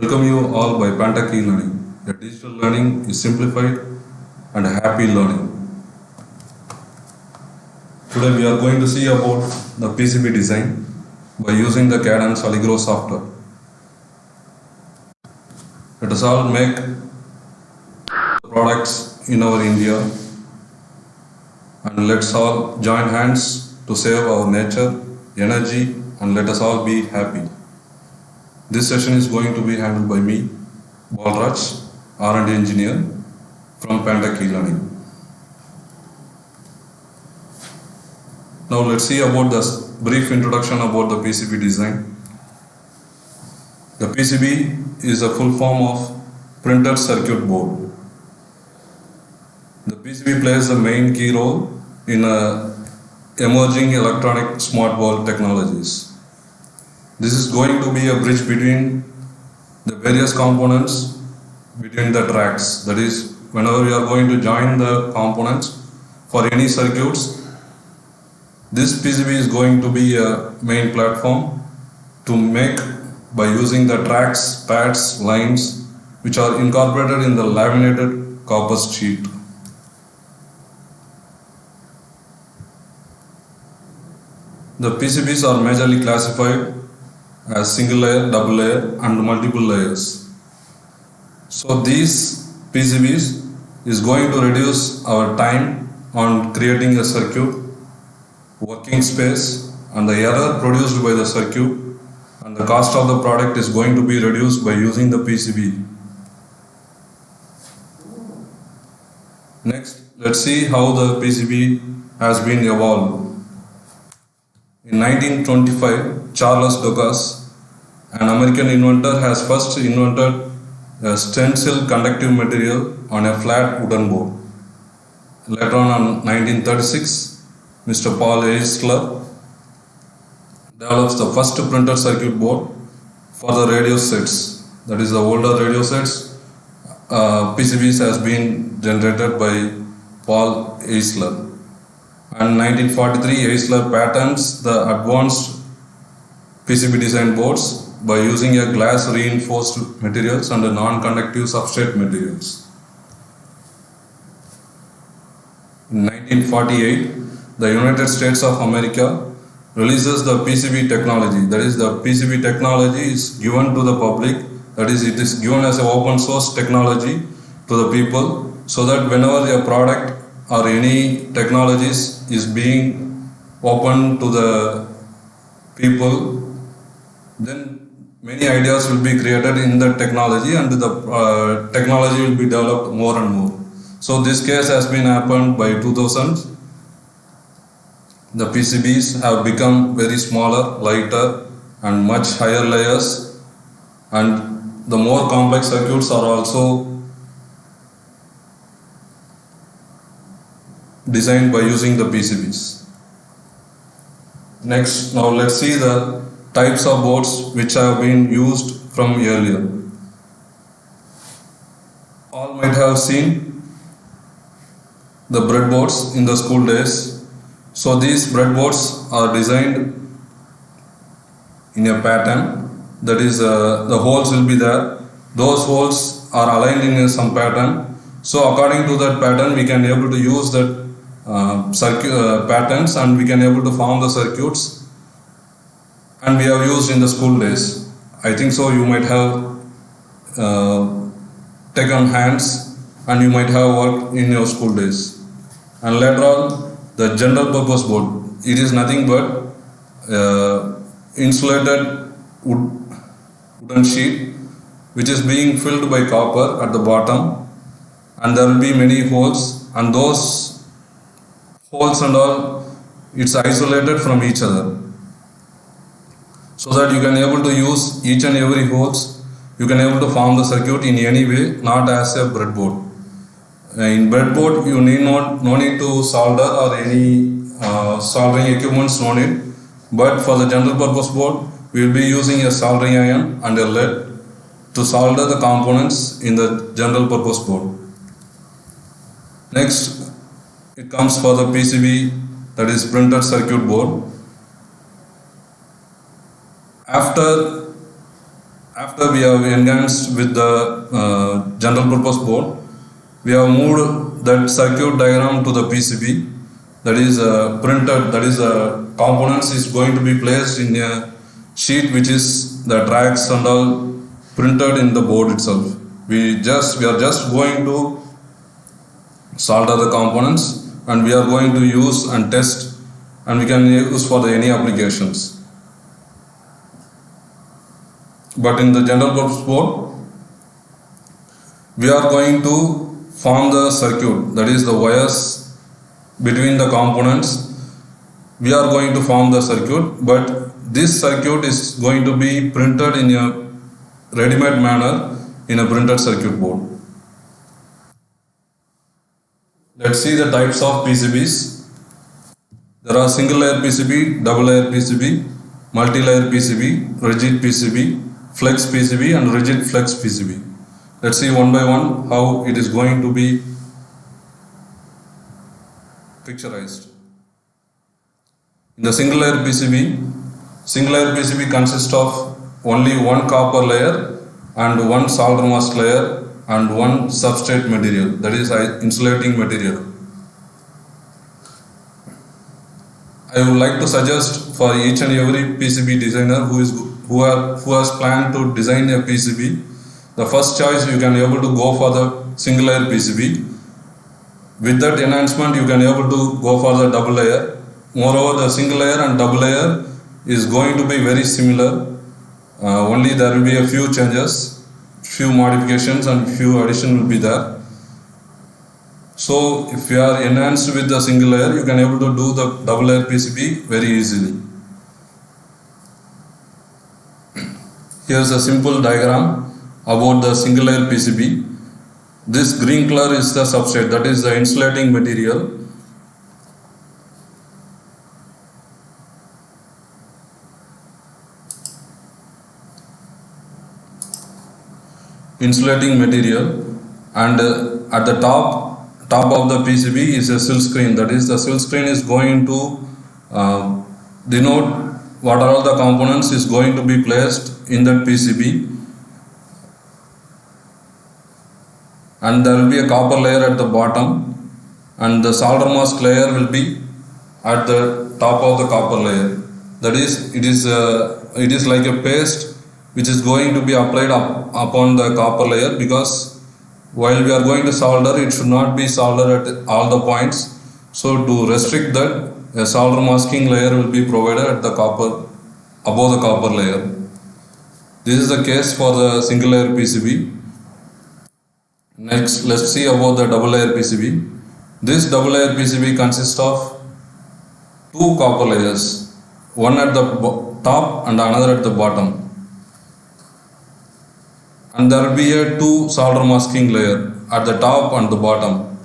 Welcome you all by pantechelearning. A digital learning is simplified and happy learning. Today we are going to see about the PCB design by using the CAD and Allegro software. Let us all make products in our India and let's all join hands to save our nature, energy, and let us all be happy. This session is going to be handled by me, Balraj, R&D engineer from pantechelearning. Now let's see about the brief introduction about the PCB design. The PCB is a full form of printed circuit board. The PCB plays the main key role in emerging electronic smart board technologies. This is going to be a bridge between the various components between the tracks. That is, whenever we are going to join the components for any circuits, this PCB is going to be a main platform to make by using the tracks, pads, lines which are incorporated in the laminated copper sheet. The PCBs are majorly classified as single layer, double layer and multiple layers. So these PCBs is going to reduce our time on creating a circuit, working space, and the error produced by the circuit, and the cost of the product is going to be reduced by using the PCB. Next, let's see how the PCB has been evolved. In 1925, Charles Dukas, an American inventor, has first invented a stencil conductive material on a flat wooden board. Later on, in 1936, Mr. Paul Eisler develops the first printed circuit board for the radio sets. That is, the older radio sets, PCBs has been generated by Paul Eisler. And 1943, Eisler patents the advanced PCB design boards by using a glass reinforced materials and a non-conductive substrate materials. In 1948, the United States of America releases the PCB technology. That is, the PCB technology is given to the public. That is, it is given as an open source technology to the people, so that whenever a product or any technologies is being open to the people, then many ideas will be created in the technology and the technology will be developed more and more. So this case has been happened by 2000. The PCBs have become very smaller, lighter and much higher layers, and the more complex circuits are also designed by using the PCBs. Next, now let's see the types of boards which have been used from earlier. All might have seen the breadboards in the school days. So these breadboards are designed in a pattern. That is, the holes will be there. Those holes are aligned in some pattern. So according to that pattern, we can able to use that patterns and we can able to form the circuits, and we have used in the school days. I think so you might have taken hands and you might have worked in your school days. And later on, the general purpose board, it is nothing but insulated wooden sheet which is being filled by copper at the bottom, and there will be many holes, and those holes and all, it's isolated from each other, so that you can able to use each and every holes. You can able to form the circuit in any way, not as a breadboard. In breadboard, you need no need to solder or any soldering equipments, no need. But for the general purpose board, we will be using a soldering iron and a lead to solder the components in the general purpose board. Next, it comes for the PCB, that is printed circuit board. After After we have enhanced with the general purpose board, we have moved that circuit diagram to the PCB, that is printed, that is components is going to be placed in a sheet which is the tracks and all printed in the board itself. We are just going to solder the components and we are going to use and test, and we can use for any applications. But in the general purpose board, we are going to form the circuit, that is the wires between the components. We are going to form the circuit, but this circuit is going to be printed in a ready-made manner in a printed circuit board. Let's see the types of PCBs. There are single layer PCB, double layer PCB, multi-layer PCB, rigid PCB, flex PCB and rigid flex PCB. Let's see one by one how it is going to be picturized. In the single layer PCB consists of only one copper layer and one solder mask layer and one substrate material, that is insulating material. I would like to suggest for each and every PCB designer who has planned to design a PCB, the first choice you can able to go for the single layer PCB. With that enhancement you can able to go for the double layer. Moreover, the single layer and double layer is going to be very similar. Only there will be a few changes, few modifications and few addition will be there. So if you are enhanced with the single layer, you can able to do the double layer PCB very easily. Here is a simple diagram about the single layer PCB. This green color is the substrate, that is the insulating material. Insulating material, and at the top of the PCB is a silk screen, that is the silk screen is going to denote what are all the components is going to be placed in that PCB, and there will be a copper layer at the bottom and the solder mask layer will be at the top of the copper layer. That is, it is like a paste which is going to be applied upon the copper layer, because while we are going to solder, it should not be soldered at all the points. So to restrict that, a solder masking layer will be provided at the copper, above the copper layer. This is the case for the single layer PCB. Next, let's see about the double layer PCB. This double layer PCB consists of two copper layers, one at the top and another at the bottom. And there will be a two solder masking layer at the top and the bottom,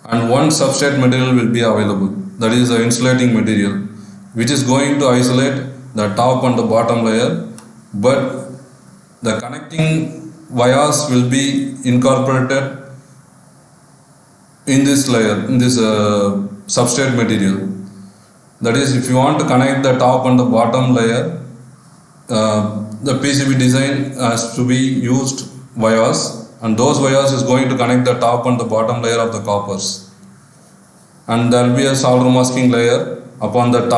and one substrate material will be available, that is the insulating material, which is going to isolate the top and the bottom layer, but the connecting wires will be incorporated in this layer, in this substrate material. That is, if you want to connect the top and the bottom layer, the PCB design has to be used wires, and those wires is going to connect the top and the bottom layer of the coppers, and there will be a solder masking layer upon the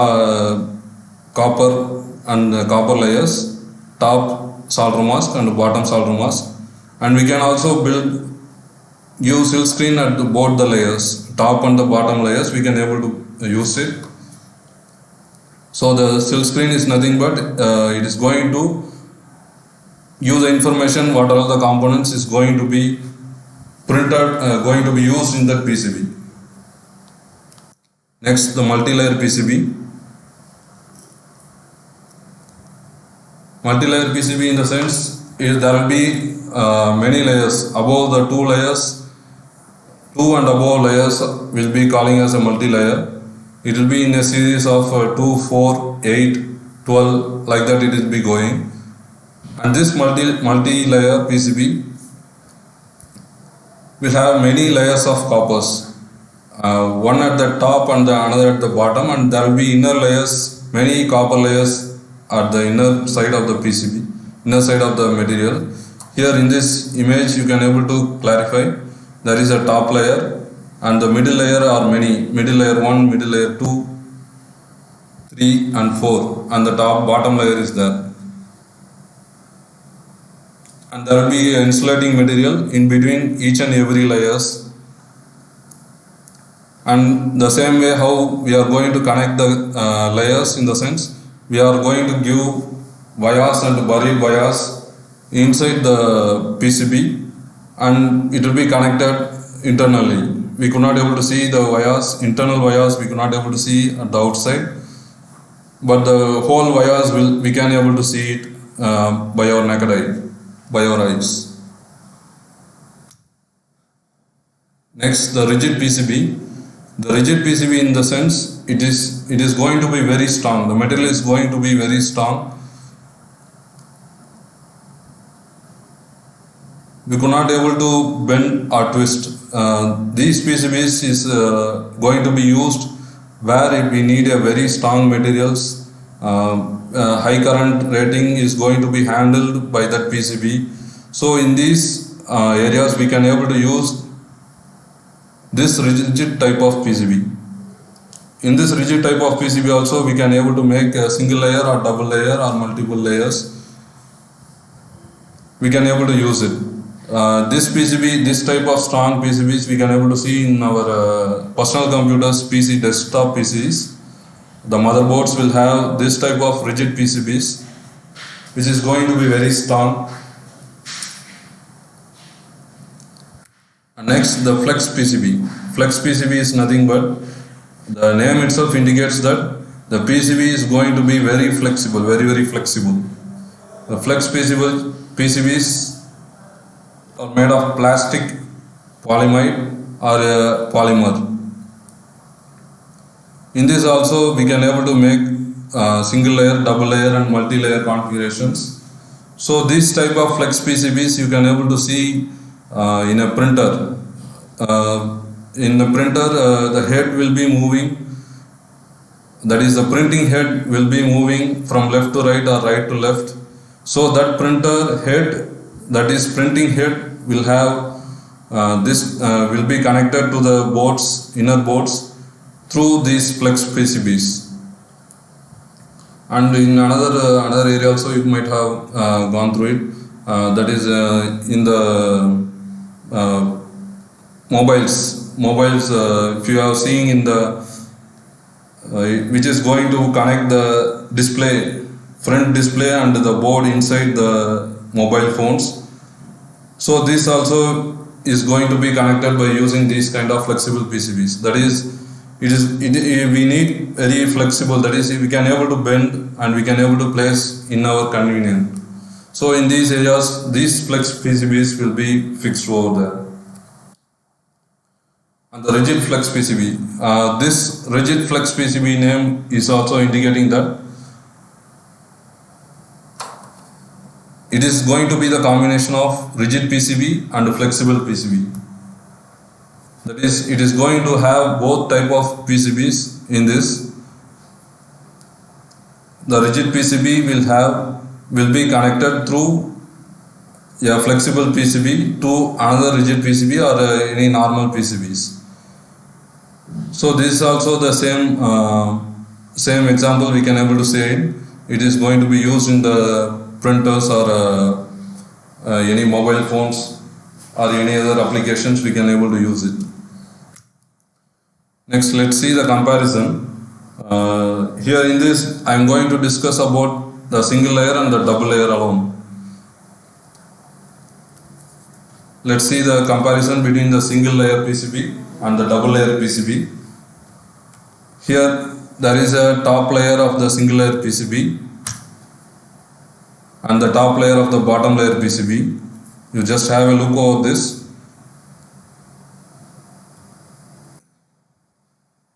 copper and the copper layers, top solder mask and bottom solder mask. And we can also use silk screen at both the layers, top and the bottom layers, we can able to use it. So the silk screen is nothing but it is going to use the information what all the components is going to be printed, going to be used in that PCB. Next, the multi-layer PCB. Multi-layer PCB in the sense is there will be many layers. Above the two and above layers will be calling as a multi-layer. It will be in a series of 2, 4, 8, 12, like that it will be going. And this multi-layer PCB will have many layers of coppers, one at the top and the another at the bottom, and there will be inner layers, many copper layers at the inner side of the PCB. inner side of the material. Here in this image you can able to clarify there is a top layer and the middle layer are many, middle layer 1, middle layer 2, 3 and 4, and the bottom layer is there. And there will be an insulating material in between each and every layers. And the same way how we are going to connect the layers, in the sense we are going to give vias and buried vias inside the PCB, and it will be connected internally. We could not able to see the vias, internal vias we could not able to see at the outside, but the whole vias we can able to see it by our naked eye, by our eyes. Next, the rigid PCB. The rigid PCB, in the sense it is going to be very strong. The material is going to be very strong. We could not able to bend or twist. These PCBs is going to be used where we need a very strong materials. High current rating is going to be handled by that PCB. So in these areas we can able to use this rigid type of PCB. In this rigid type of PCB also we can able to make a single layer or double layer or multiple layers. We can able to use it. This PCB, this type of strong PCBs we can able to see in our personal computers, PC, desktop PCs. The motherboards will have this type of rigid PCBs, which is going to be very strong. And next, the flex PCB. Flex PCB is nothing but, the name itself indicates that the PCB is going to be very flexible, very flexible. The flex PCBs are made of plastic, polyamide or a polymer. In this also we can able to make single layer, double layer and multi-layer configurations. So this type of flex PCBs you can able to see in a printer. In the printer the head will be moving, that is the printing head will be moving from left to right or right to left. So that printer head, that is printing head, will have this will be connected to the boards, inner boards, through these flex PCBs. And in another area also you might have gone through it, that is in the mobiles, if you are seeing in the which is going to connect the display, front display and the board inside the mobile phones. So this also is going to be connected by using these kind of flexible PCBs. That is, we need very flexible, that is we can able to bend and we can able to place in our convenience. So in these areas these flex PCBs will be fixed over there. And the rigid flex PCB. This rigid flex PCB name is also indicating that it is going to be the combination of rigid PCB and flexible PCB. That is, it is going to have both type of PCBs in this. The rigid PCB will be connected through a flexible PCB to another rigid PCB or any normal PCBs. So this is also the same example we can able to say it. It is going to be used in the printers or any mobile phones or any other applications we can able to use it. Next, let's see the comparison. Here in this I am going to discuss about the single layer and the double layer alone. Let's see the comparison between the single layer PCB and the double layer PCB. Here there is a top layer of the single layer PCB and the top layer of the bottom layer PCB. You just have a look over this.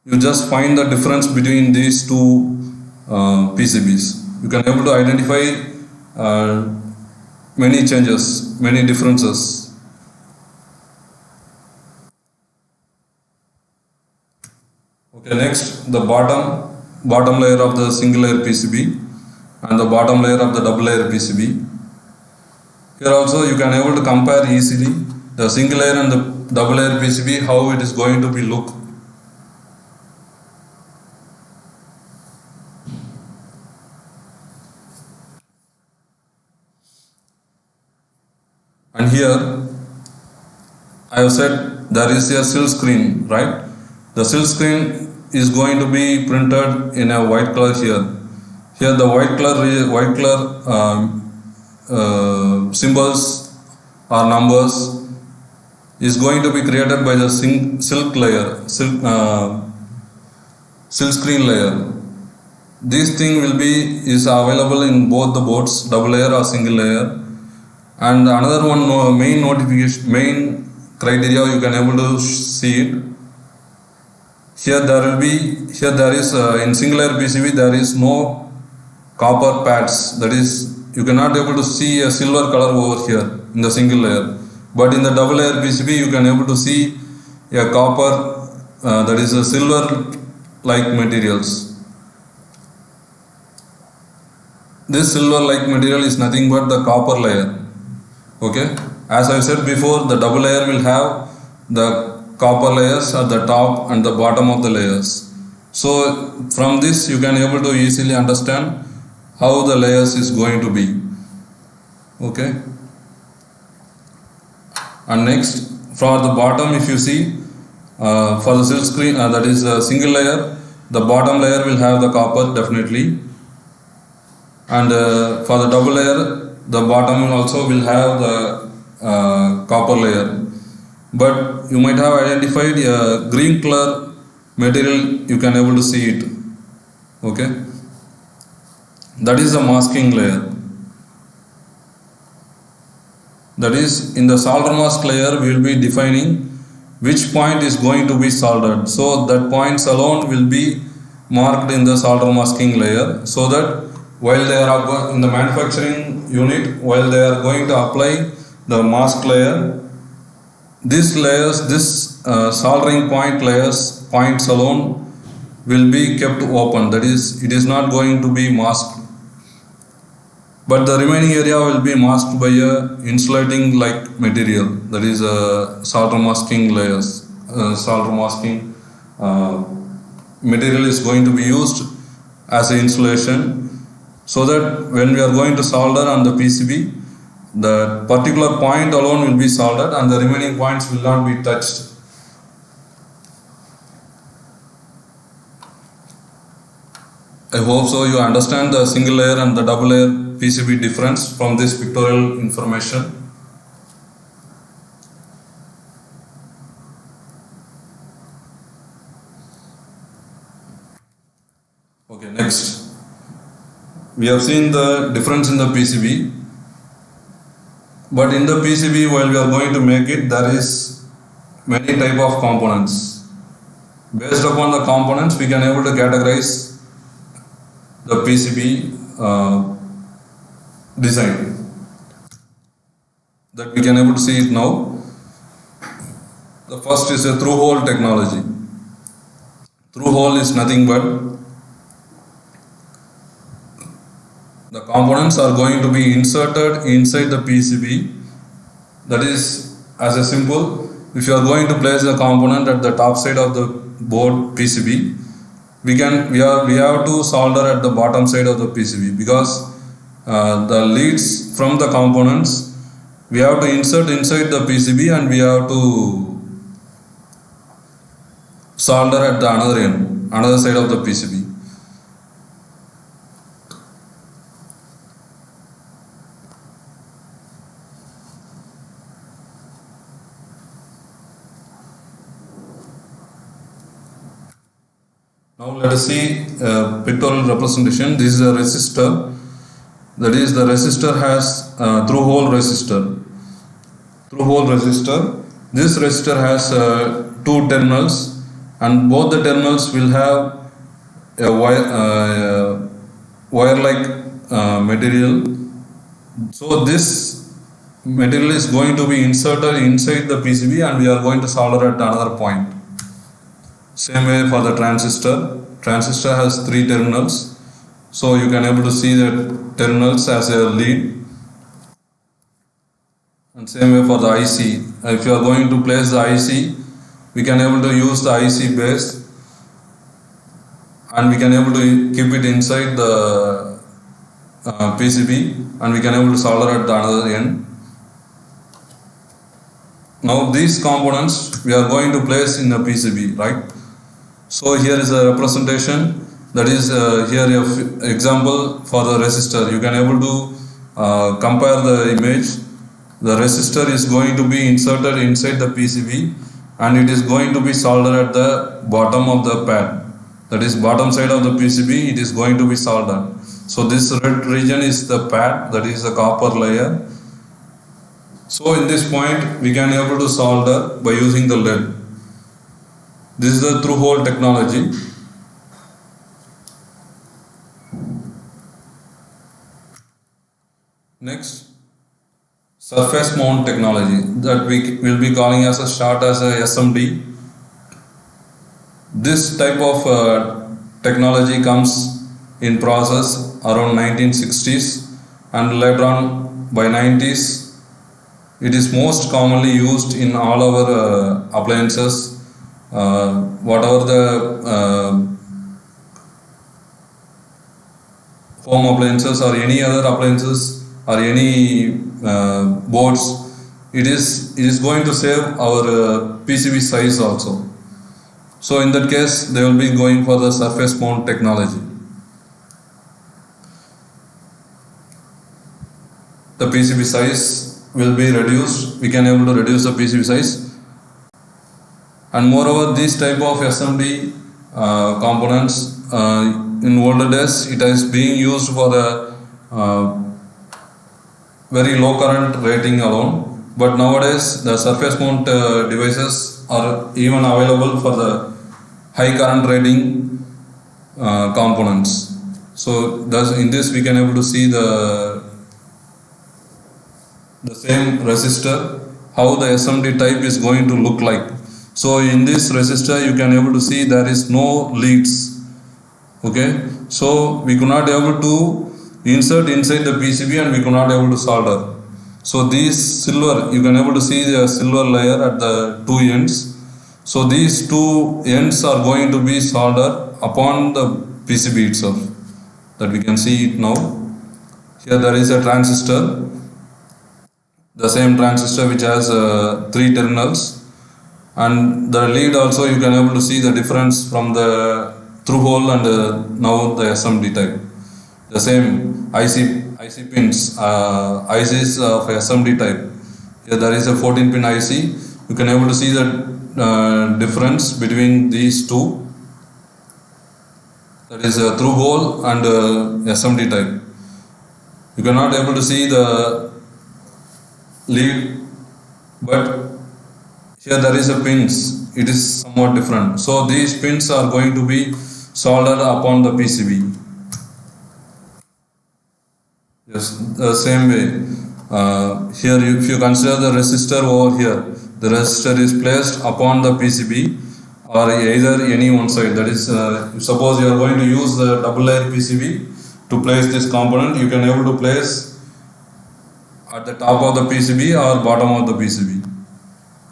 You just find the difference between these two PCBs. You can able to identify many changes, many differences. Okay, next the bottom layer of the single layer PCB and the bottom layer of the double layer PCB. Here also you can able to compare easily the single layer and the double layer PCB, how it is going to be look. And here I have said there is a silk screen, right? The silk screen is going to be printed in a white color here. Here the white color symbols or numbers is going to be created by the silk layer, silk screen layer. This thing is available in both the boards, double layer or single layer. And another one main criteria you can able to see it. Here there is in single layer PCB there is no copper pads, that is you cannot able to see a silver color over here in the single layer, but in the double layer PCB you can able to see a copper, that is a silver like materials. This silver like material is nothing but the copper layer. Okay, as I said before, the double layer will have the copper layers at the top and the bottom of the layers. So from this you can able to easily understand how the layers is going to be. Okay, and next for the bottom, if you see for the silk screen, that is a single layer, the bottom layer will have the copper definitely, and for the double layer the bottom also will have the copper layer. But you might have identified a green color material, you can able to see it. Okay, that is the masking layer. That is, in the solder mask layer we will be defining which point is going to be soldered. So that points alone will be marked in the solder masking layer, so that while they are in the manufacturing unit, while they are going to apply the mask layer, these layers, soldering points alone will be kept open. That is, it is not going to be masked, but the remaining area will be masked by a insulating like material, that is solder masking layers. Solder masking material is going to be used as an insulation, so that when we are going to solder on the PCB, the particular point alone will be soldered and the remaining points will not be touched. I hope so you understand the single layer and the double layer PCB difference from this pictorial information. Okay, next. We have seen the difference in the PCB, but in the PCB, while we are going to make it, there is many type of components. Based upon the components, we can able to categorize the PCB design. That we can able to see it now. The first is a through-hole technology. Through-hole is nothing but the components are going to be inserted inside the PCB. That is, as a simple, if you are going to place the component at the top side of the board PCB, we have to solder at the bottom side of the PCB, because the leads from the components we have to insert inside the PCB and we have to solder at the another side of the PCB. Now let us see a pictorial representation. This is a resistor. That is, the resistor has through-hole resistor. Through-hole resistor. This resistor has two terminals, and both the terminals will have a wire-like material. So this material is going to be inserted inside the PCB, and we are going to solder at another point. Same way for the transistor. Transistor has three terminals, so you can able to see the terminals as a lead. And same way for the IC. If you are going to place the IC, we can able to use the IC base and we can able to keep it inside the PCB and we can able to solder at the another end. Now these components we are going to place in a PCB, right? So here is a representation, that is here a example for the resistor. You can able to compare the image. The resistor is going to be inserted inside the PCB and it is going to be soldered at the bottom of the pad. That is bottom side of the PCB, it is going to be soldered. So this red region is the pad, that is the copper layer. So in this point we can able to solder by using the lead. This is the through hole technology. Next, surface mount technology, that we will be calling as a short as a SMD. This type of technology comes in process around 1960s and later on by 90s. It is most commonly used in all our appliances, whatever the home appliances or any other appliances or any boards, it is going to save our PCB size also. So in that case they will be going for the surface mount technology. The PCB size will be reduced, we can able to reduce the PCB size, and moreover these type of SMD components in older days it is being used for the very low current rating alone, but nowadays the surface mount devices are even available for the high current rating components. So thus in this we can able to see the same resistor, how the SMD type is going to look like. So in this resistor you can able to see there is no leads. Okay, so we could not able to insert inside the PCB and we could not able to solder. So these silver, you can able to see the silver layer at the two ends. So these two ends are going to be soldered upon the PCB itself, that we can see it now. Here there is a transistor, the same transistor which has 3 terminals, and the lead also you can able to see the difference from the through hole and now the SMD type. The same IC pins, ICs of SMD type. Here there is a 14 pin IC. You can able to see the difference between these two. That is a through hole and SMD type. You cannot able to see the lead, but here there is a pins. It is somewhat different. So these pins are going to be soldered upon the PCB. Yes, the same way. Here if you consider the resistor over here, the resistor is placed upon the PCB or either any one side. That is, suppose you are going to use the double layer PCB to place this component, you can able to place at the top of the PCB or bottom of the PCB.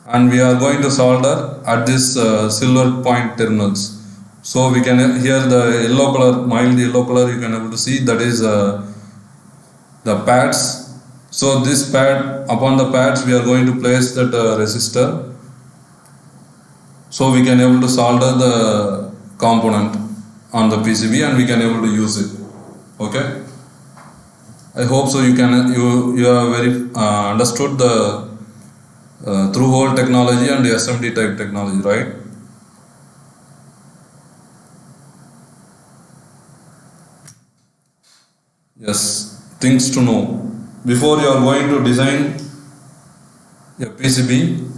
And we are going to solder at this silver point terminals. So we can, here the yellow color, mild yellow color you can able to see, that is the pads. So this pad, upon the pads we are going to place that resistor. So we can able to solder the component on the PCB and we can able to use it. Okay. I hope so you have very understood the through hole technology and the SMD type technology, right? Yes, things to know. Before you are going to design a PCB,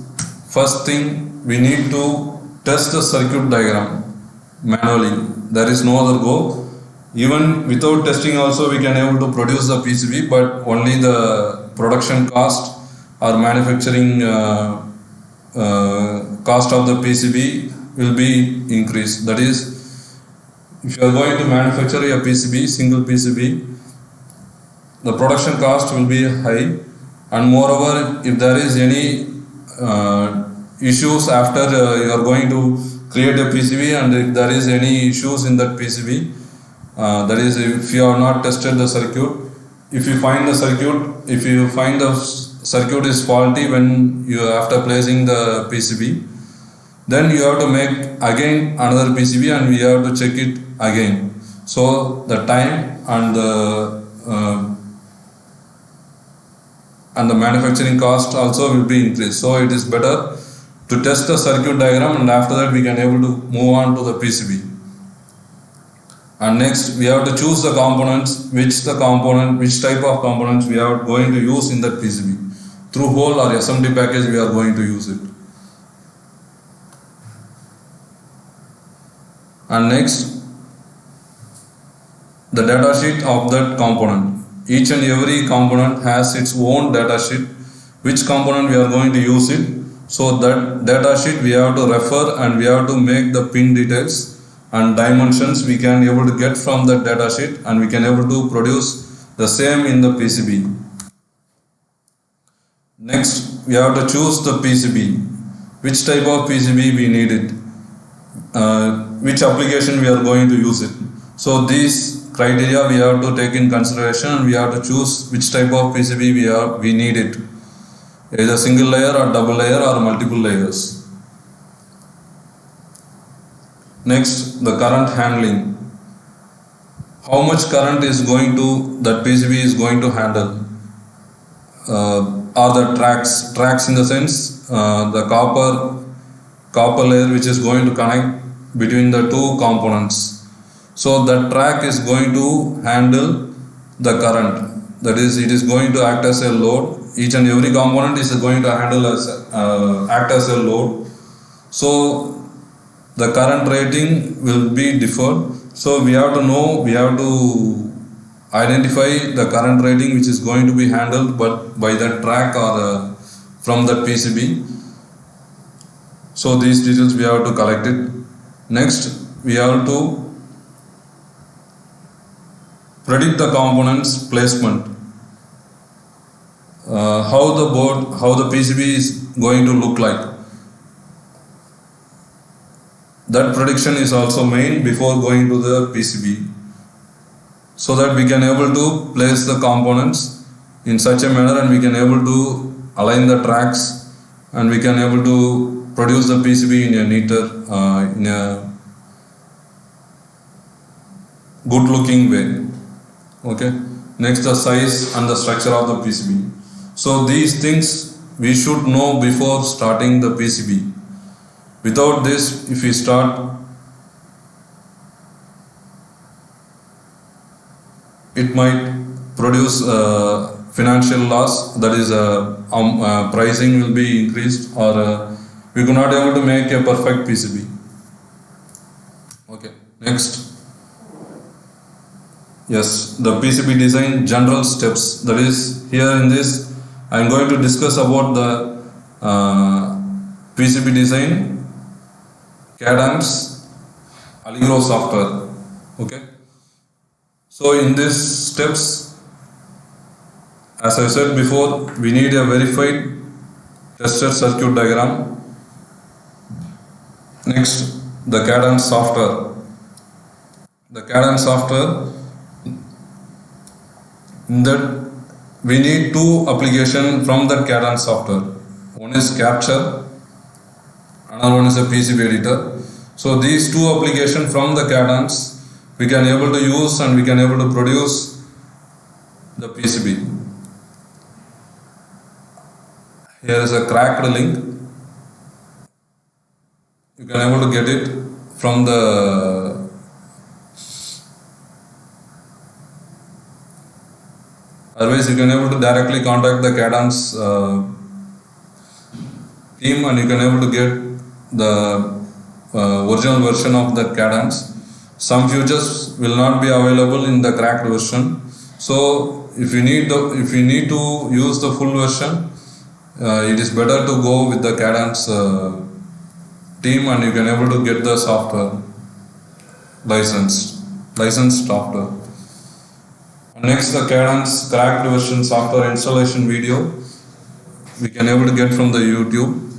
first thing we need to test the circuit diagram manually. There is no other go. Even without testing also we can able to produce the PCB, but only the production cost or manufacturing cost of the PCB will be increased. That is, if you are going to manufacture a PCB, single PCB, the production cost will be high And moreover, if there is any issues after you are going to create a PCB, and if there is any issues in that PCB, that is, if you have not tested the circuit, if you find the circuit is faulty when you after placing the PCB, then you have to make again another PCB and we have to check it again. So the time and the manufacturing cost also will be increased. So it is better to test the circuit diagram, and after that we can able to move on to the PCB. And next we have to choose the components, which type of components we are going to use in that PCB. Through hole or SMD package we are going to use it. And next, the data sheet of that component. Each and every component has its own data sheet, which component we are going to use it. So that data sheet we have to refer, and we have to make the pin details and dimensions we can able to get from that data sheet, and we can able to produce the same in the PCB. Next, we have to choose the PCB, which type of PCB we need it, which application we are going to use it. So these criteria we have to take in consideration, and we have to choose which type of PCB we need it, either single layer or double layer or multiple layers. Next, the current handling. How much current is going to that PCB is going to handle, or the tracks in the sense the copper layer which is going to connect between the two components. So that track is going to handle the current, that is, it is going to act as a load. Each and every component is going to handle act as a load. So the current rating will be differed. So we have to know, we have to identify the current rating which is going to be handled but by that track or from that PCB. So these details we have to collect it. Next, we have to predict the components placement. How the PCB is going to look like. That prediction is also made before going to the PCB, so that we can able to place the components in such a manner, and we can able to align the tracks, and we can able to produce the PCB in a neater, in a good looking way. Okay. Next, the size and the structure of the PCB. So these things we should know before starting the PCB. Without this, if we start, it might produce financial loss, that is pricing will be increased, or we could not able to make a perfect PCB. Okay. Next. Yes, the PCB design general steps. That is, here in this I am going to discuss about the PCB design, Cadence, Allegro software. Okay. So in these steps, as I said before, we need a verified tested circuit diagram. Next, the Cadence software. The Cadence software, in that we need two applications from that Cadence software. One is capture, another one is a PCB editor. So these two applications from the Cadence we can able to use, and we can able to produce the PCB. Here is a cracked link. You can able to get it from the otherwise you can able to directly contact the Cadence team, and you can able to get the original version of the Cadence. Some features will not be available in the cracked version. So if you need to use the full version, it is better to go with the Cadence team, and you can able to get the software licensed software. Next, the Cadence cracked version software installation video. we can able to get from the YouTube.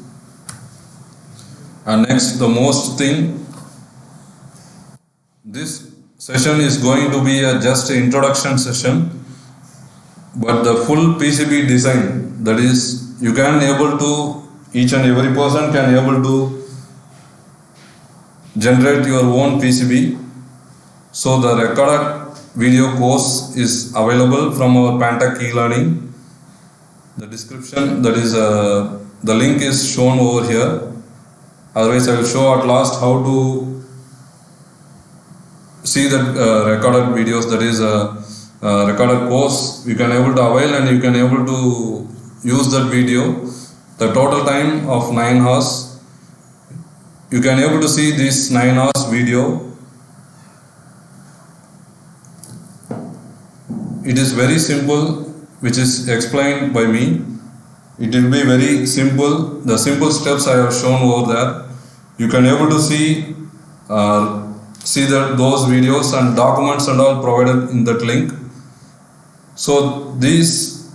And next, the most thing, this session is going to be just an introduction session, but the full PCB design, that is, you can able to, each and every person can able to generate your own PCB. So the recorded video course is available from our pantechelearning. The description, that is, the link is shown over here. Otherwise, I will show at last how to see the recorded videos, that is recorded course. You can able to avail and you can able to use that video. The total time of 9 hours. You can able to see this 9 hours video. It is very simple, which is explained by me. It will be very simple. The simple steps I have shown over there. You can able to see those videos and documents and all provided in that link. So these,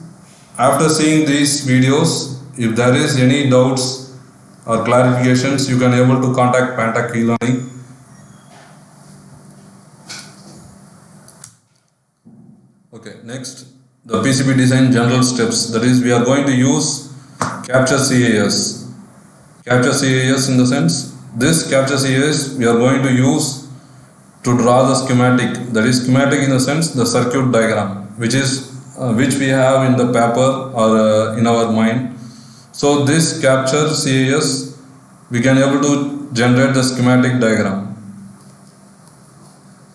after seeing these videos, if there is any doubts or clarifications, you can able to contact pantechelearning. Okay, next, the PCB design general steps. That is, we are going to use capture CAS. Capture CAS in the sense, this capture CAS we are going to use to draw the schematic. That is, schematic in the sense, the circuit diagram, which we have in the paper or in our mind. So this capture CAS, we can able to generate the schematic diagram.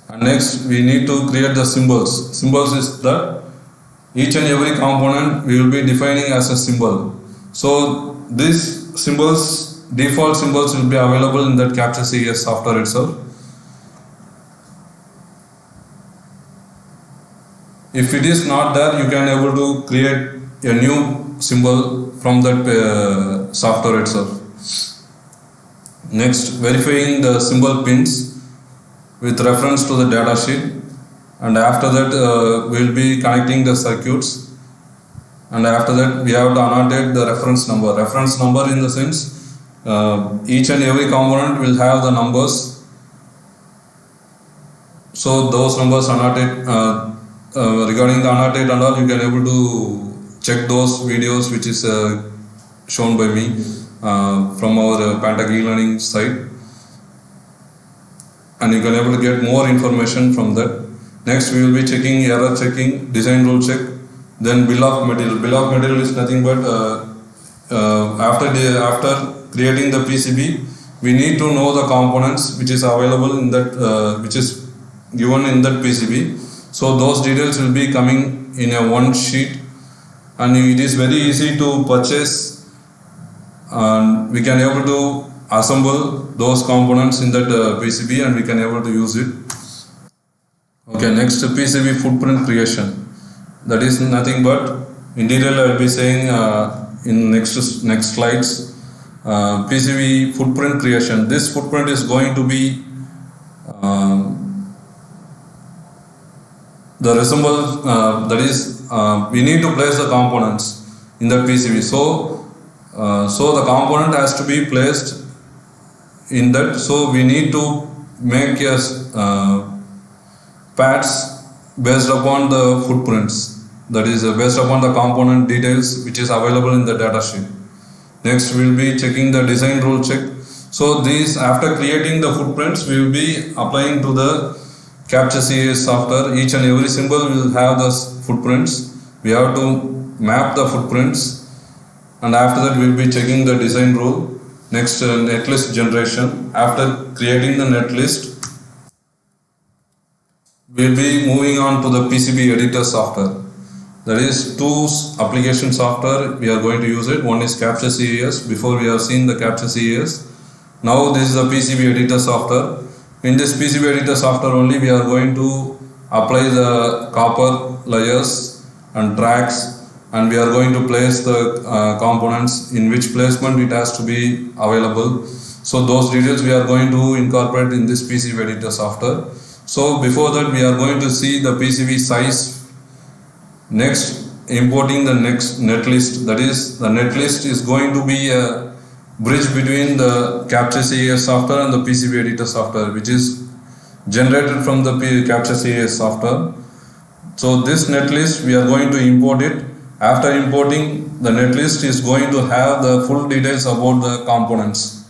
And next, we need to create the symbols. Symbols is that each and every component we will be defining as a symbol. So these symbols, default symbols, will be available in that capture CAS software itself. If it is not there, you can able to create a new symbol from that software itself. Next, verifying the symbol pins with reference to the data sheet, and after that we will be connecting the circuits, and after that we have to annotate the reference number. Reference number in the sense, each and every component will have the numbers, so those numbers annotate. Regarding the annotate and all, you can able to check those videos which is shown by me from our pantechelearning site, and you can able to get more information from that. Next, we will be checking error checking, design rule check, then bill of material. Bill of material is nothing but after creating the PCB, we need to know the components which is available in that which is given in that PCB. So those details will be coming in a one sheet, and it is very easy to purchase, and we can able to assemble those components in that PCB, and we can able to use it. Okay, next, PCB footprint creation. That is nothing but, in detail I will be saying in next slides. PCB footprint creation. This footprint is going to be the resemble, that is, we need to place the components in the PCB. So the component has to be placed in that. So we need to make pads based upon the footprints. That is based upon the component details which is available in the data sheet. Next, we will be checking the design rule check. So these, after creating the footprints, we will be applying to the capture CAS software. Each and every symbol will have the footprints. We have to map the footprints, and after that we will be checking the design rule. Next, netlist generation. After creating the netlist, we will be moving on to the PCB editor software. There is two application software we are going to use it. One is capture CAS. Before we have seen the capture CAS. Now this is the PCB editor software. In this PCB editor software only, we are going to apply the copper layers and tracks, and we are going to place the components, in which placement it has to be available. So those details we are going to incorporate in this PCB editor software. So before that, we are going to see the PCB size. Next, importing the next netlist. That is, the netlist is going to be a bridge between the Capture CAS software and the PCB editor software, which is generated from the Capture CAS software. So this netlist, we are going to import it. After importing, the netlist is going to have the full details about the components.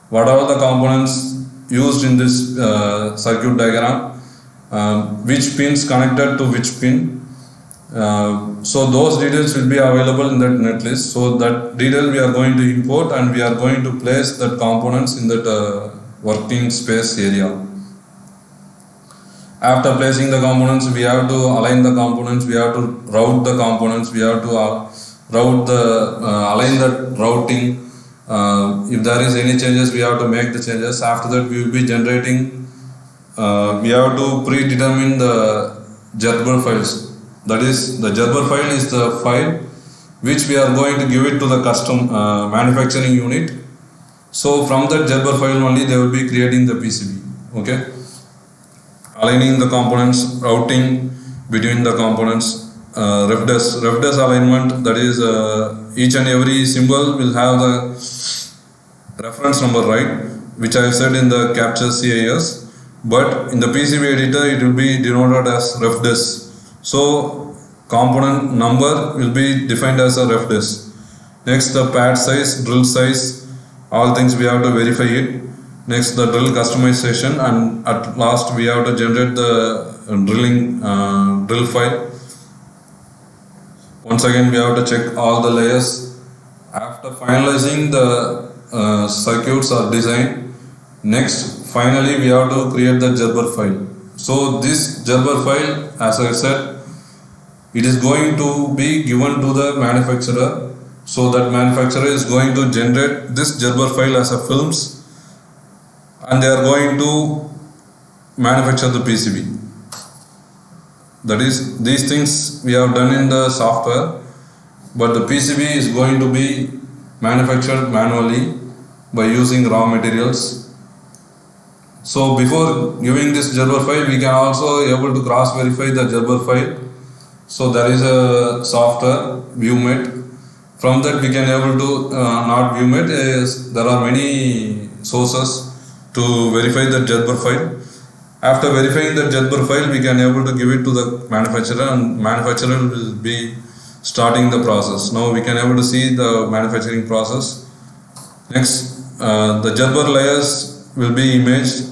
What are the components used in this circuit diagram, which pins connected to which pin. So those details will be available in that netlist. So that detail we are going to import, and we are going to place that components in that working space area. After placing the components, we have to align the components, we have to route the components, we have to route the align the routing. If there is any changes, we have to make the changes. After that, we will be generating, we have to predetermine the Gerber files. That is, the Gerber file is the file which we are going to give it to the custom manufacturing unit. So from that Gerber file only they will be creating the PCB. Okay. Aligning the components, routing between the components, ref-des alignment, that is each and every symbol will have the reference number, right, which I have said in the Capture CAS, but in the PCB editor it will be denoted as ref-des. So component number will be defined as a ref-des. Next, the pad size, drill size, all things we have to verify it. Next, the drill customization, and at last we have to generate the drilling drill file. Once again we have to check all the layers. After finalizing the circuits or design, next finally we have to create the Gerber file. So this Gerber file, as I said, it is going to be given to the manufacturer. So that manufacturer is going to generate this Gerber file as a films, and they are going to manufacture the PCB. That is, these things we have done in the software, but the PCB is going to be manufactured manually by using raw materials. So before giving this Gerber file, we can also able to cross verify the Gerber file. So there is a software ViewMate. From that we can able to not ViewMate, there are many sources to verify the Gerber file. After verifying the Gerber file, we can able to give it to the manufacturer, and manufacturer will be starting the process. Now we can able to see the manufacturing process. Next, the Gerber layers will be imaged,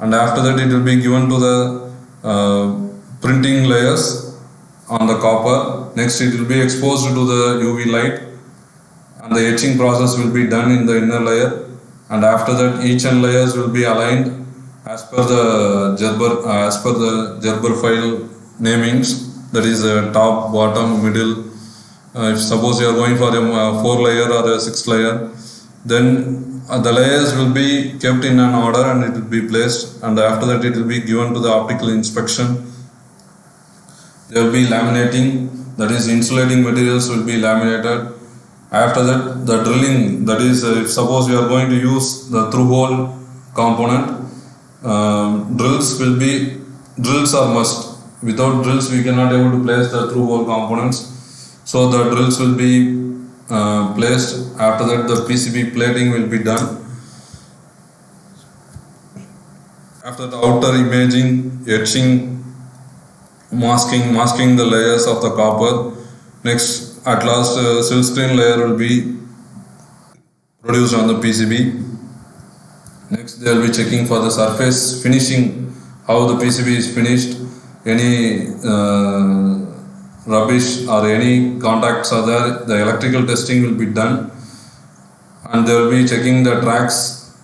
and after that it will be given to the printing layers on the copper. Next, it will be exposed to the UV light, and the etching process will be done in the inner layer. And after that, each and layers will be aligned as per the Gerber file namings. That is top, bottom, middle. If suppose you are going for a 4 layer or a 6 layer, then the layers will be kept in an order and it will be placed. And after that, it will be given to the optical inspection. There will be laminating. That is, insulating materials will be laminated. After that, the drilling, that is, if suppose we are going to use the through-hole component, drills are must. Without drills, we cannot able to place the through-hole components. So the drills will be placed. After that, the PCB plating will be done. After the outer imaging, etching, masking the layers of the copper. Next, at last, silk screen layer will be produced on the PCB. Next, they will be checking for the surface finishing, how the PCB is finished, any rubbish or any contacts are there, the electrical testing will be done, and they will be checking the tracks.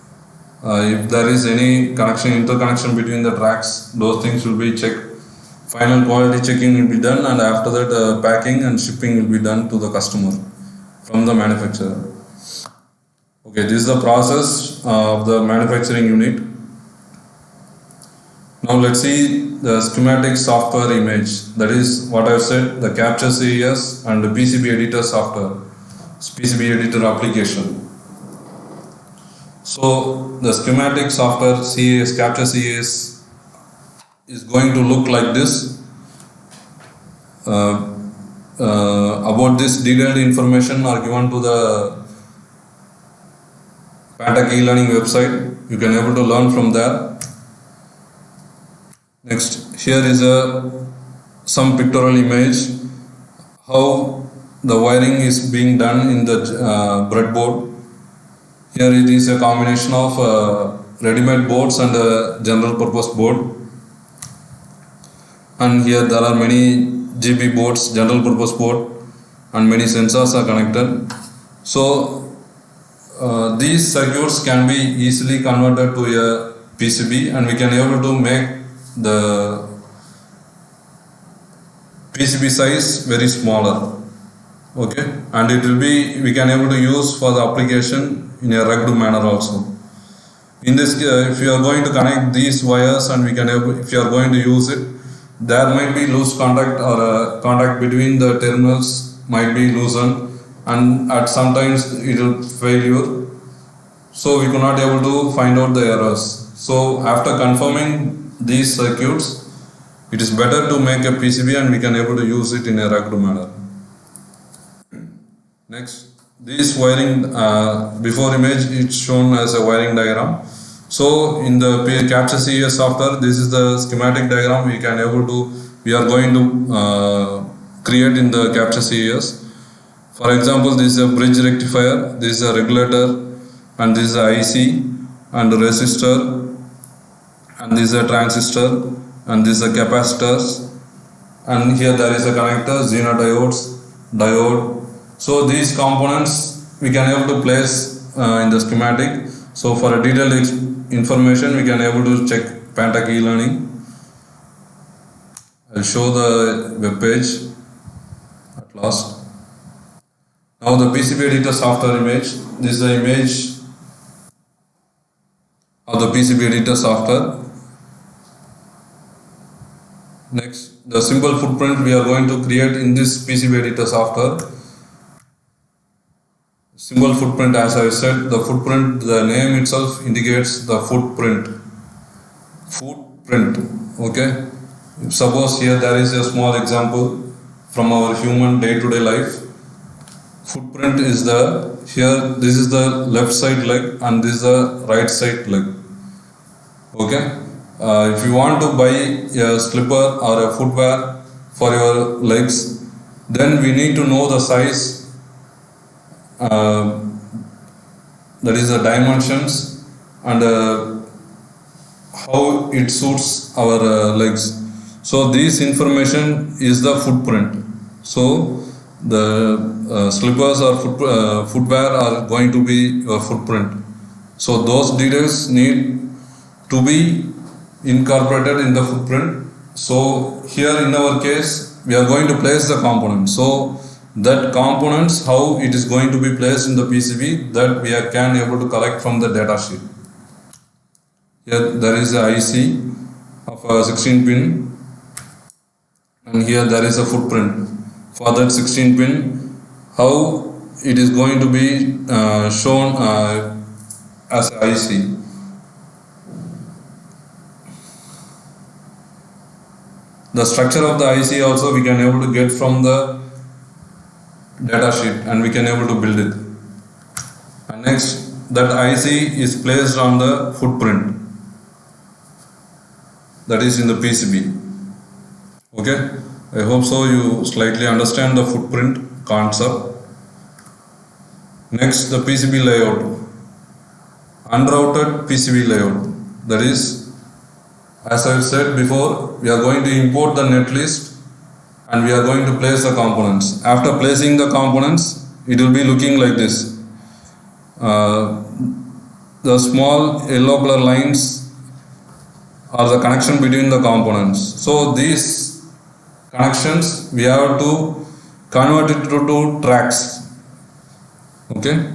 If there is any connection, interconnection between the tracks, those things will be checked. Final quality checking will be done, and after that packing and shipping will be done to the customer from the manufacturer. Okay, this is the process of the manufacturing unit. Now let's see the schematic software image. That is what I have said, the Capture CAS and the PCB editor software, PCB editor application. So the schematic software CAS, Capture CAS, is going to look like this. about this detailed information are given to the pantechelearning website. You can able to learn from there. Next, here is some pictorial image how the wiring is being done in the breadboard. Here it is a combination of ready-made boards and a general purpose board. And here there are many GB boards, general purpose board, and many sensors are connected. So these circuits can be easily converted to a PCB, and we can able to make the PCB size very smaller. Okay, and it will be, we can able to use for the application in a rugged manner also. In this, if you are going to connect these wires and we can able, if you are going to use it, there might be loose contact or contact between the terminals might be loosened, and at sometimes it will failure. So we could not able to find out the errors. So after confirming these circuits, it is better to make a PCB and we can able to use it in a rugged manner. Next, this wiring, before image it's shown as a wiring diagram. So in the APSSDC software, this is the schematic diagram we are going to create in the APSSDC. For example, this is a bridge rectifier, this is a regulator, and this is a IC, and a resistor, and this is a transistor, and this is a capacitors, and here there is a connector, Zener diodes, diode. So these components we can able to place in the schematic. So for a detailed information we can able to check pantechelearning. I'll show the web page at last. Now the PCB editor software image. This is the image of the PCB editor software. Next, the symbol footprint we are going to create in this PCB editor software. Symbol footprint, as I said, the footprint, the name itself indicates the footprint. Footprint, okay. Suppose here there is a small example from our human day-to-day life. Footprint is the, here this is the left side leg and this is the right side leg. Okay. If you want to buy a slipper or a footwear for your legs, then we need to know the size, that is the dimensions, and how it suits our legs. So this information is the footprint. So the slippers or footwear are going to be your footprint. So those details need to be incorporated in the footprint. So here in our case we are going to place the component. So that components, how it is going to be placed in the PCB, that we can able to collect from the data sheet. Here there is a IC of a 16 pin, and here there is a footprint for that 16 pin, how it is going to be shown as IC. The structure of the IC also we can able to get from the data sheet, and we can able to build it. And next, that IC is placed on the footprint, that is in the PCB. Okay, I hope so you slightly understand the footprint concept. Next, the PCB layout, unrouted PCB layout. That is, as I said before, we are going to import the netlist and we are going to place the components. After placing the components, it will be looking like this. The small yellow color lines are the connection between the components. So these connections we have to convert it to tracks. Okay.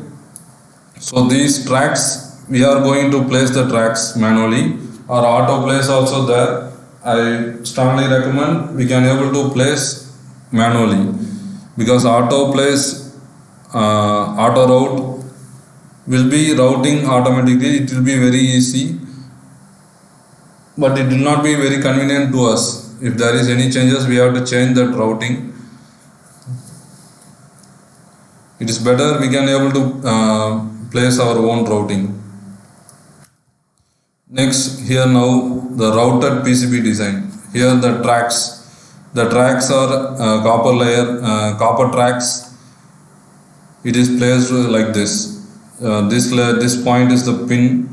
So these tracks, we are going to place the tracks manually, or auto place also there. I strongly recommend we can able to place manually, because auto place, auto route will be routing automatically. It will be very easy, but it will not be very convenient to us. If there is any changes, we have to change that routing. it is better we can able to place our own routing. Next, here now the routed PCB design. Here the tracks are copper layer, copper tracks. It is placed like this. This point is the pin,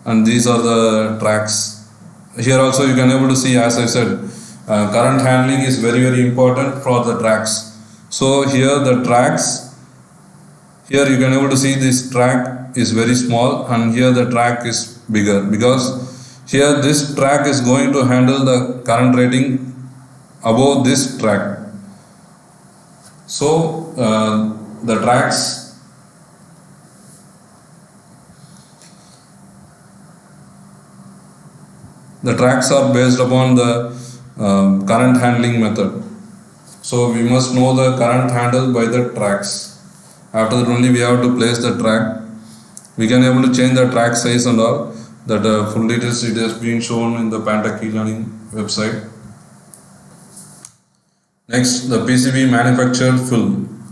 and these are the tracks. Here also you can able to see, as I said, current handling is very important for the tracks. So here the tracks, here you can able to see this track is very small, and here the track is bigger, because here this track is going to handle the current rating above this track. So the tracks are based upon the current handling method. So we must know the current handled by the tracks. After that only we have to place the track. We can able to change the track size and all. That full details it has been shown in the pantechelearning website. Next, the PCB manufactured film.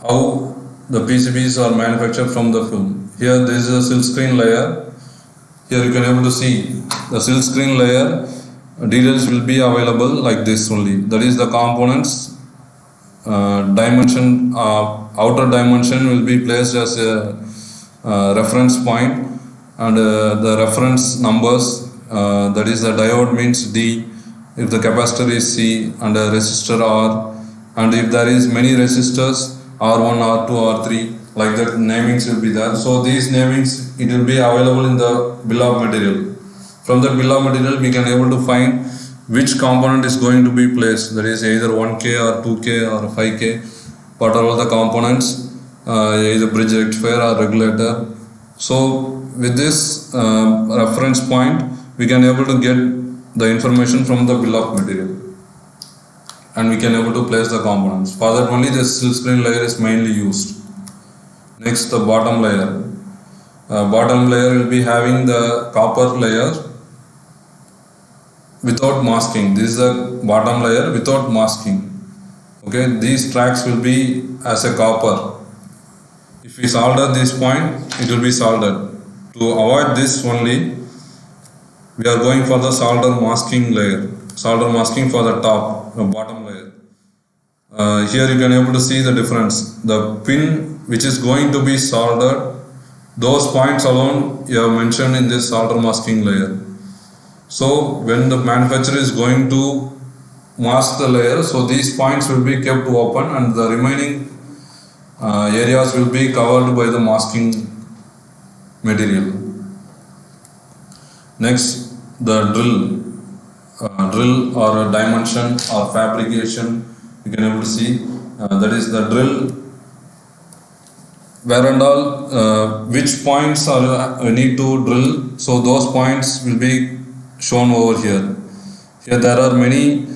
How the PCBs are manufactured from the film. Here there is a silk screen layer. Here you can able to see the silk screen layer details will be available like this only. That is the components dimension, outer dimension will be placed as a reference point, and the reference numbers, that is the diode means D, if the capacitor is C, and a resistor R, and if there is many resistors R1, R2, R3, like that namings will be there. So these namings it will be available in the bill of material. From that bill of material we can able to find which component is going to be placed, that is either 1K or 2K or 5K, what are all the components, either bridge rectifier or regulator. So with this reference point we can able to get the information from the bill of material, and we can able to place the components. For that only the silk screen layer is mainly used. Next, the bottom layer. Bottom layer will be having the copper layer without masking. This is the bottom layer without masking. Okay, these tracks will be as a copper. If we solder this point, it will be soldered. To avoid this only, we are going for the solder masking layer. Solder masking for the top, the bottom layer. Here you can able to see the difference. The pin which is going to be soldered, those points alone you have mentioned in this solder masking layer. So when the manufacturer is going to mask the layer, so these points will be kept open, and the remaining areas will be covered by the masking material. Next, the drill or dimension or fabrication, you can able to see, that is the drill where and all which points are need to drill. So those points will be shown over here. Here there are many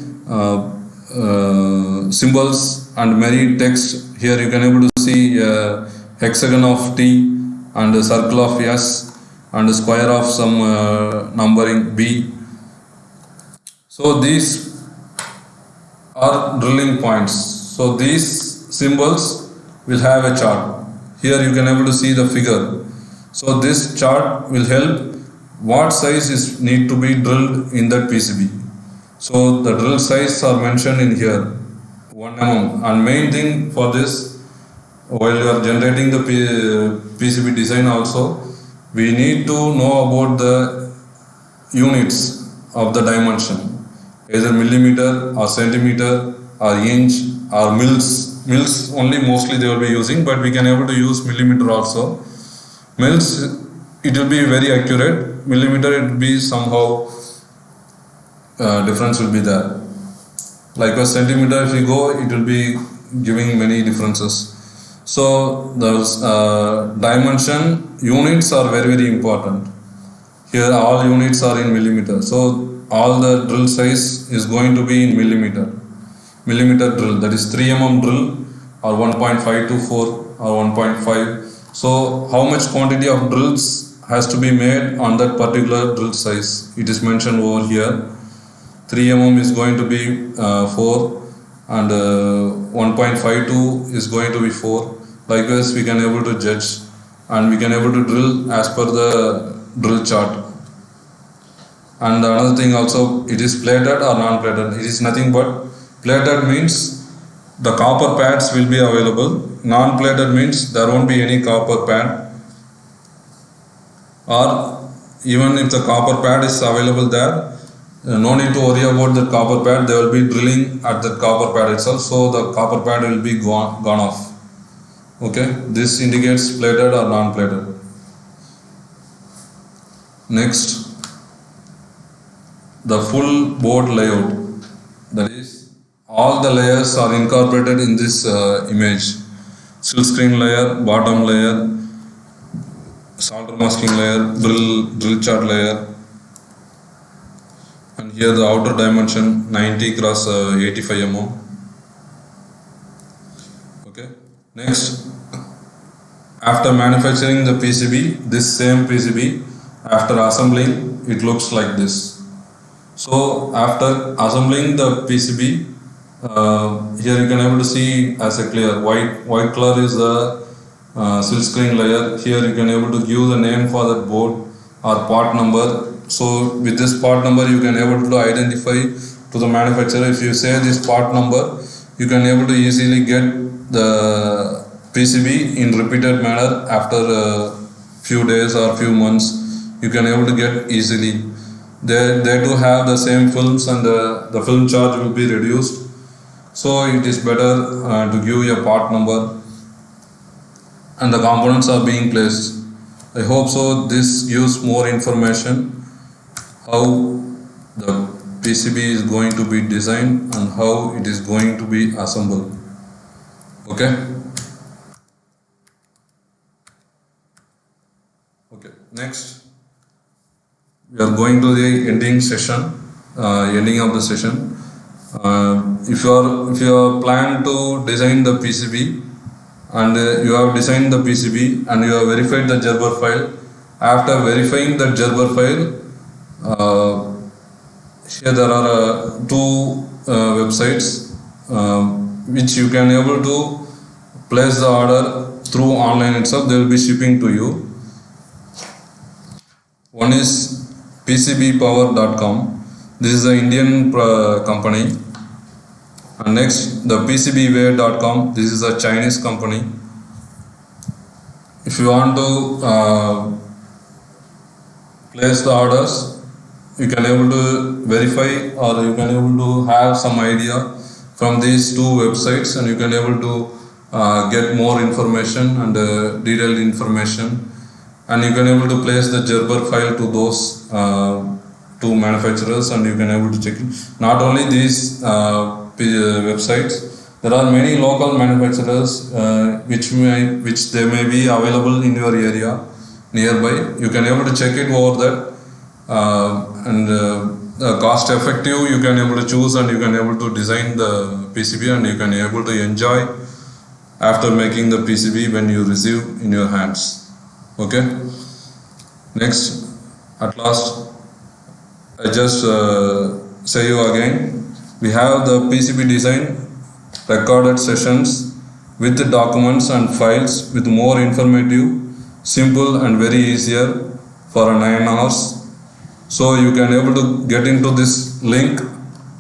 symbols and many text. Here you can able to see a hexagon of T and a circle of S and a square of some numbering B. So these are drilling points. So these symbols will have a chart. Here you can able to see the figure. So this chart will help what size is need to be drilled in that PCB. So the drill size are mentioned in here, 1 mm. And main thing for this, while you are generating the PCB design also, we need to know about the units of the dimension, either millimeter or centimeter or inch or mils. Mils only mostly they will be using, but we can able to use millimeter also. Mils, it will be very accurate. Millimeter, it will be somehow difference will be there. Like a centimeter, if you go, it will be giving many differences. So the dimension units are very important. Here all units are in millimeter. So all the drill size is going to be in millimeter. Millimeter drill, that is 3 mm drill or 1.5 to 4 or 1.5. So how much quantity of drills has to be made on that particular drill size? It is mentioned over here. 3 mm is going to be 4 and 1.52 is going to be 4. Likewise, we can able to judge and we can able to drill as per the drill chart. And another thing also, it is plated or non-plated. It is nothing but plated means the copper pads will be available. Non-plated means there won't be any copper pad, or even if the copper pad is available there, no need to worry about the copper pad. They will be drilling at the copper pad itself, so the copper pad will be gone off. Okay, this indicates plated or non-plated. Next, the full board layout, that is all the layers are incorporated in this image. Silk screen layer, bottom layer, solder masking layer, drill chart layer, and here the outer dimension 90 cross 85 mm. Okay. Next, after manufacturing the PCB, this same PCB, after assembling, it looks like this. So after assembling the PCB, here you can able to see as a clear white color is the silk screen layer. Here you can able to give the name for that board or part number. So with this part number you can able to identify to the manufacturer. If you say this part number, you can able to easily get the PCB in repeated manner after a few days or few months. You can able to get easily. They do have the same films, and the film charge will be reduced. So it is better to give a part number, and the components are being placed. I hope so this gives more information how the PCB is going to be designed and how it is going to be assembled. Okay. Okay. Next, we are going to the ending session, ending of the session. If you are plan to design the PCB and you have designed the PCB and you have verified the Gerber file, after verifying the Gerber file, here there are two websites which you can able to place the order through online itself. They will be shipping to you. One is PCBpower.com. This is an Indian company. And next, the PCBware.com. This is a Chinese company. If you want to place the orders, you can able to verify, or you can able to have some idea from these two websites, and you can able to get more information and detailed information. And you can able to place the Gerber file to those two manufacturers, and you can able to check it. Not only these websites, there are many local manufacturers which they may be available in your area nearby. You can able to check it over that, and cost effective you can able to choose, and you can able to design the PCB, and you can able to enjoy after making the PCB when you receive in your hands. Okay. Next, at last, I just say you again, we have the PCB design recorded sessions with the documents and files with more informative, simple and very easier for 9 hours. So you can able to get into this link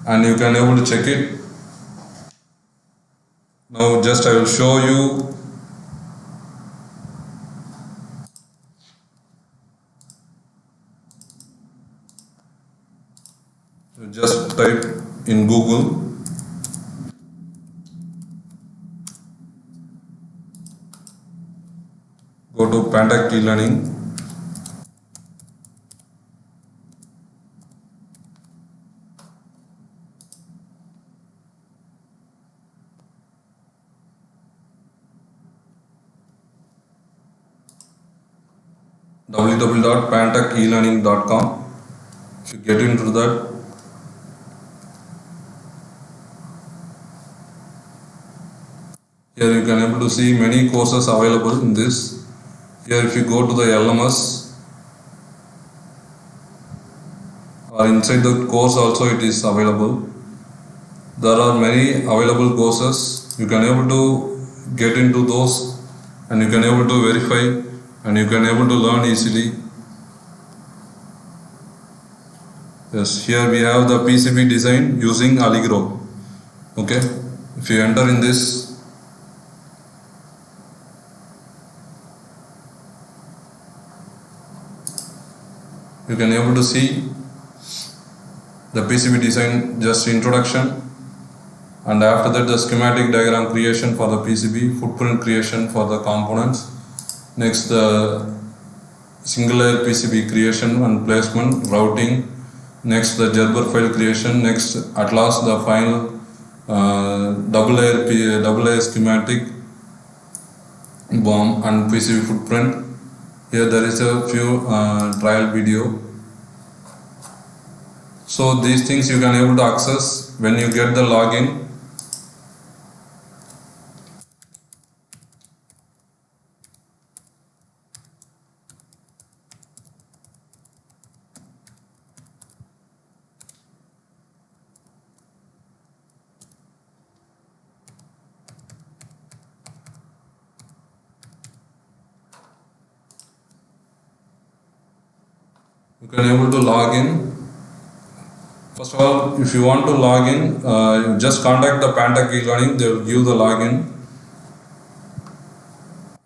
and you can able to check it. Now just I will show you. Just type in Google go to pantechelearning. www.pantechelearning.com. If you get into that, here you can able to see many courses available in this. Here if you go to the LMS, or inside the course also it is available. There are many available courses. You can able to get into those and you can able to verify, and you can able to learn easily. Yes, here we have the PCB design using Allegro. Okay, if you enter in this, you can able to see the PCB design, just introduction, and after that the schematic diagram creation for the PCB, footprint creation for the components, next the single layer PCB creation and placement, routing, next the Gerber file creation, next at last the final double layer schematic, BOM and PCB footprint. Here there is a few trial video. So these things you can able to access when you get the login. You can able to log in. First of all, if you want to log in, you just contact the pantechelearning, they will give the login.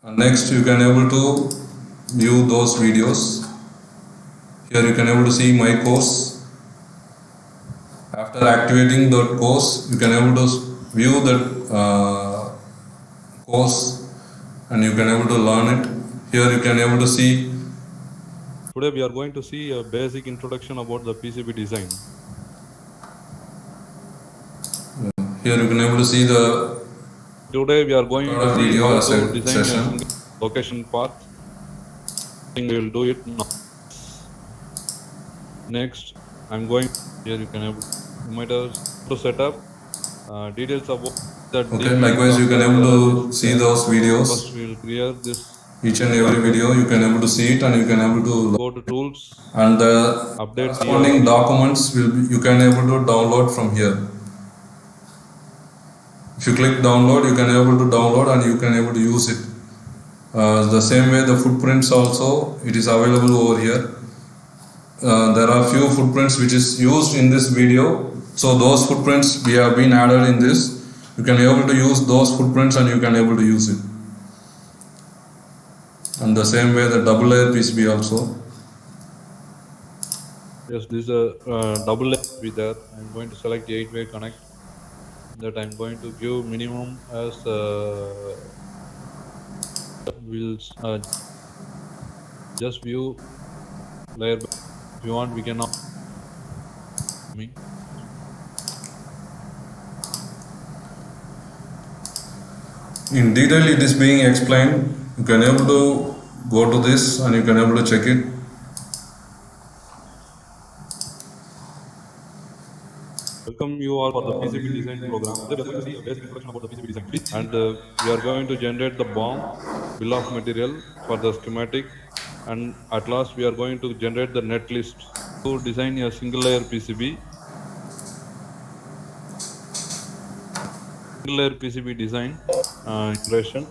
And next you can able to view those videos. Here you can able to see my course. After activating that course, you can able to view that course, and you can able to learn it. Here you can able to see. Today we are going to see a basic introduction about the PCB design. Here you can able to see the. Today we are going to see video how as to a design session. a location path. I think we will do it now. Next, I'm going here. You can have you might have to set up details about that. Okay, likewise you can able to see those videos. First, we will clear this. Each and every video you can able to see it, and you can able to Go to tools, and the update corresponding documents will be, you can able to download from here. If you click download, you can able to download and you can able to use it. The same way the footprints also, it is available over here. There are few footprints which is used in this video, so those footprints we have been added in this. You can able to use those footprints and you can able to use it. And the same way the double layer PCB also. Yes, this is a double layer PCB there. I'm going to select 8-way connect. That I'm going to give minimum as will just view layer. If you want, we can now. In detail it is being explained. You can able to go to this and you can able to check it. Welcome you all for the PCB design program. Today we are going to see a basic introduction about the PCB design. And we are going to generate the BOM, bill of material for the schematic, and at last we are going to generate the netlist to design a single layer PCB. Single layer PCB design integration.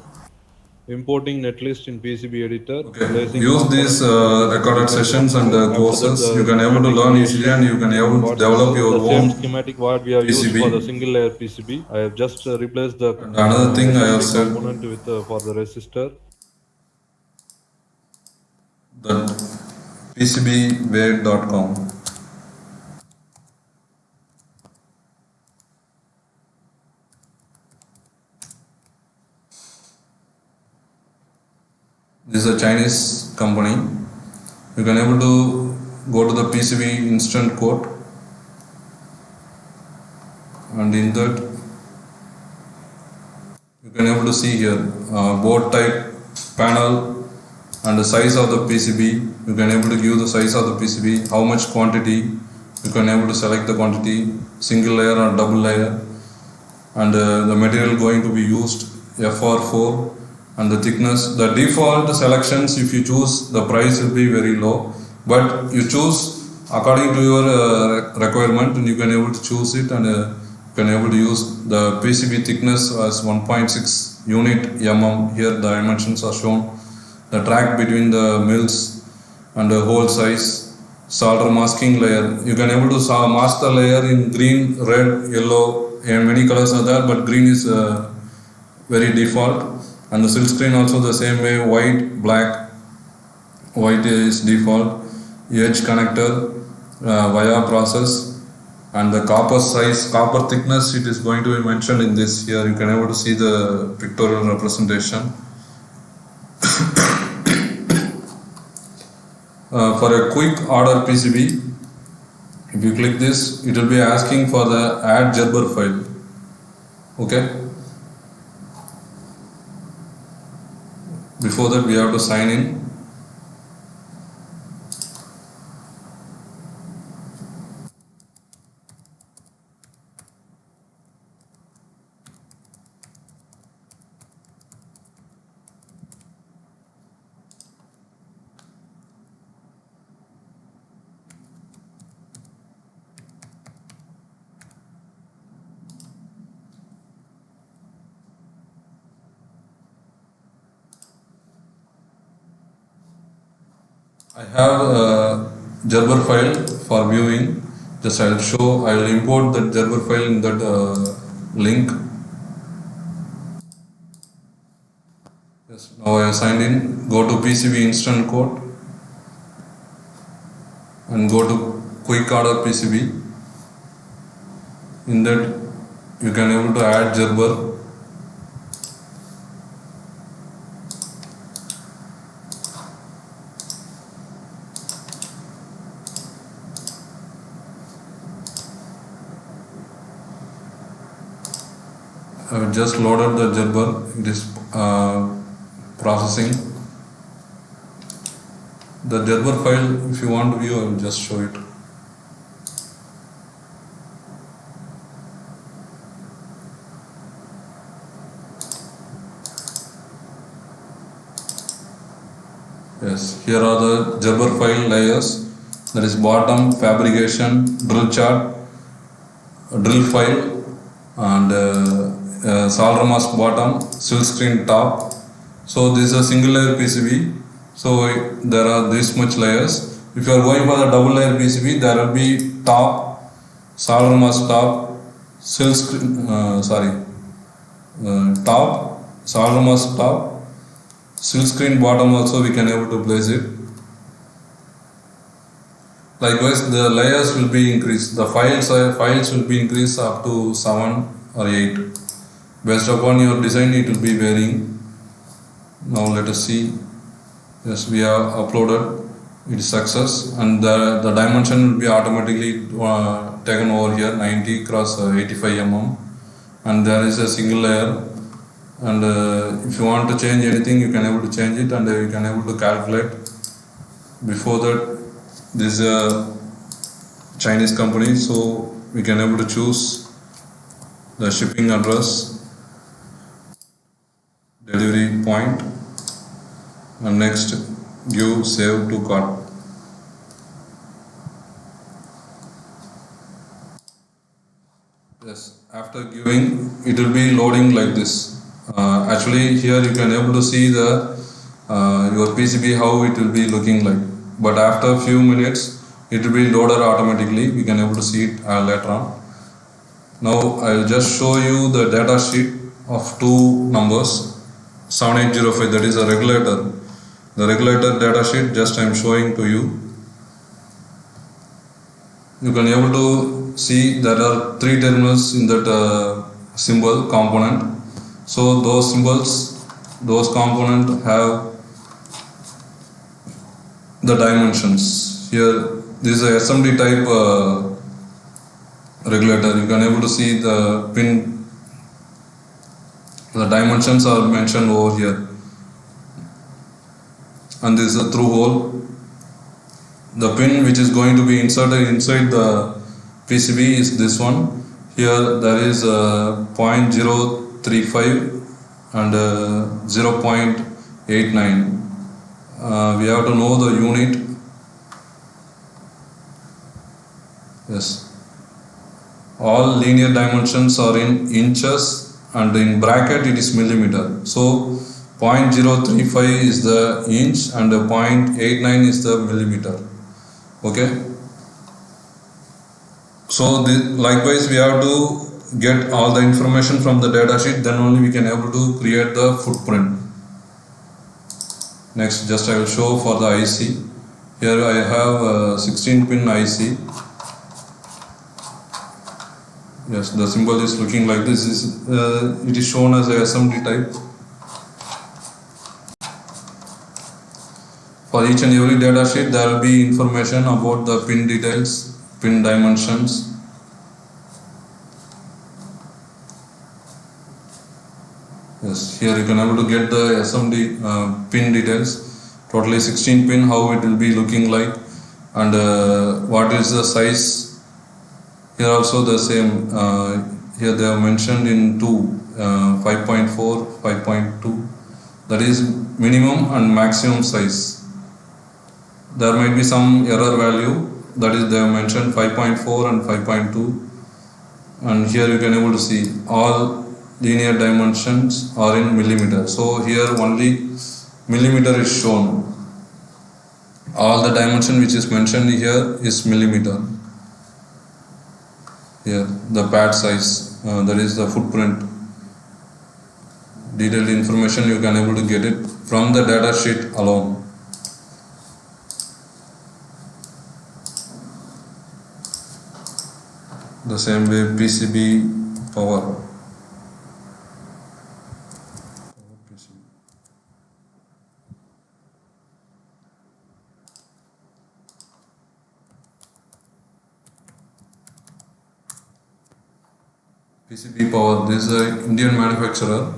Importing netlist in PCB editor. Okay. Use these recorded sessions and courses. You can able to learn easily and you can able to develop your own schematic what we have PCB. used for the single layer PCB. I have just replaced the and another thing I have said component with for the resistor. That PCBware.com. This is a Chinese company. You can able to go to the PCB instant code, and in that you can able to see here board type, panel, and the size of the PCB. You can able to give the size of the PCB, how much quantity. You can able to select the quantity, single layer or double layer, and the material going to be used, FR4. And the thickness, the default selections, if you choose, the price will be very low, but you choose according to your requirement, and you can able to choose it, and you can able to use the PCB thickness as 1.6 unit mm. Here the dimensions are shown. The track between the mills and the hole size. Solder masking layer. You can able to mask the layer in green, red, yellow, and many colors are there, but green is very default. And the silk screen also the same way, white, black. White is default. Edge connector via process, and the copper size, copper thickness, it is going to be mentioned in this. Here you can able to see the pictorial representation. For a quick order PCB, if you click this, it will be asking for the add Gerber file. Okay. Before that, we have to sign in. I have a Gerber file for viewing. Just I will import that Gerber file in that link. Yes, now I have signed in. Go to PCB instant code and go to quick order PCB. In that you can able to add Gerber. I have just loaded the Gerber. It is processing. The Gerber file, if you want to view, I will just show it. Yes, here are the Gerber file layers. That is bottom, fabrication, drill chart, drill file, and solder mask bottom, silk screen top. So this is a single layer PCB. So there are this much layers. If you are going for the double layer PCB, there will be top, solder mask top, silk screen, top, solder mask top, silk screen bottom also we can able to place it. Likewise, the layers will be increased. The files will be increased up to 7 or 8. Based upon your design, it will be varying. Now let us see. Yes, we have uploaded. It is success, and the dimension will be automatically taken over here, 90 cross 85 mm, and there is a single layer. And if you want to change anything, you can able to change it, and you can able to calculate. Before that, this is a Chinese company, so we can able to choose the shipping address, delivery point, and next give save to cart. Yes, after giving, it will be loading like this. Actually here you can able to see the your PCB how it will be looking like, but after a few minutes it will be loaded automatically. We can able to see it later on. Now I will just show you the data sheet of two numbers. 7805, that is a regulator. The regulator data sheet just I am showing to you. You can able to see there are 3 terminals in that symbol component. So those symbols, those components have the dimensions. Here this is a SMD type regulator. You can able to see the pin. The dimensions are mentioned over here, and this is a through hole. The pin which is going to be inserted inside the PCB is this one. Here there is 0.035 and 0.89. We have to know the unit. Yes, all linear dimensions are in inches and in bracket it is millimeter. So 0.035 is the inch and 0.89 is the millimeter. Okay. So likewise we have to get all the information from the data sheet, then only we can able to create the footprint. Next, just I will show for the IC. Here I have a 16 pin IC. Yes, the symbol is looking like this. It is shown as a SMD type. For each and every data sheet there will be information about the pin details, pin dimensions. Yes, here you can able to get the SMD pin details, totally 16 pin, how it will be looking like, and what is the size. Here also the same, here they have mentioned in 5.4, 5.2, that is minimum and maximum size. There might be some error value, that is they have mentioned 5.4 and 5.2, and here you can able to see all linear dimensions are in millimeter. So here only millimeter is shown. All the dimension which is mentioned here is millimeter. Here the pad size, that is the footprint. Detailed information you can able to get it from the data sheet alone. The same way PCB power. PCB power, this is an Indian manufacturer.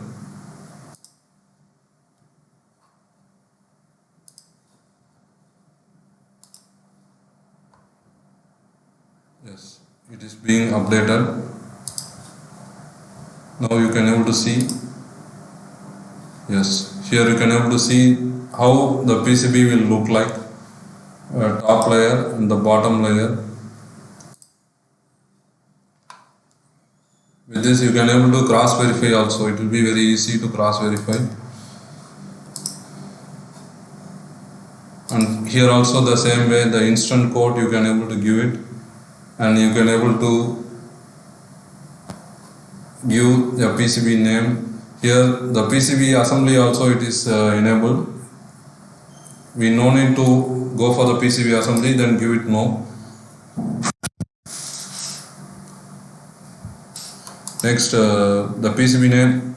Yes, it is being updated. Now you can able to see. Yes, here you can able to see how the PCB will look like. Top layer and the bottom layer. With this you can able to cross verify also. It will be very easy to cross verify. And here also the same way, the instant code you can able to give it, and you can able to give the PCB name. Here the PCB assembly also it is enabled. We no need to go for the PCB assembly, then give it no. Next the PCB name.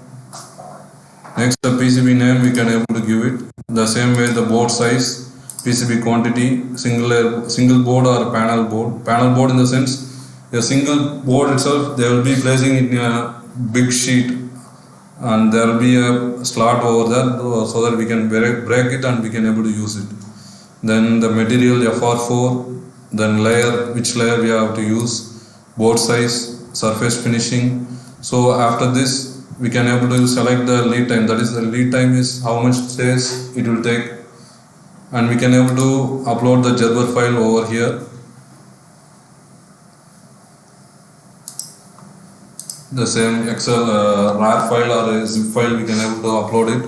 Next the PCB name we can able to give it. The same way the board size, PCB quantity, single board or panel board. Panel board in the sense a single board itself they will be placing it in a big sheet, and there will be a slot over there so that we can break it and we can able to use it. Then the material FR4, then layer, which layer we have to use, board size, surface finishing. So after this we can able to select the lead time, that is the lead time is how much days it will take, and we can able to upload the Gerber file over here. The same Excel RAR file or a zip file we can able to upload it,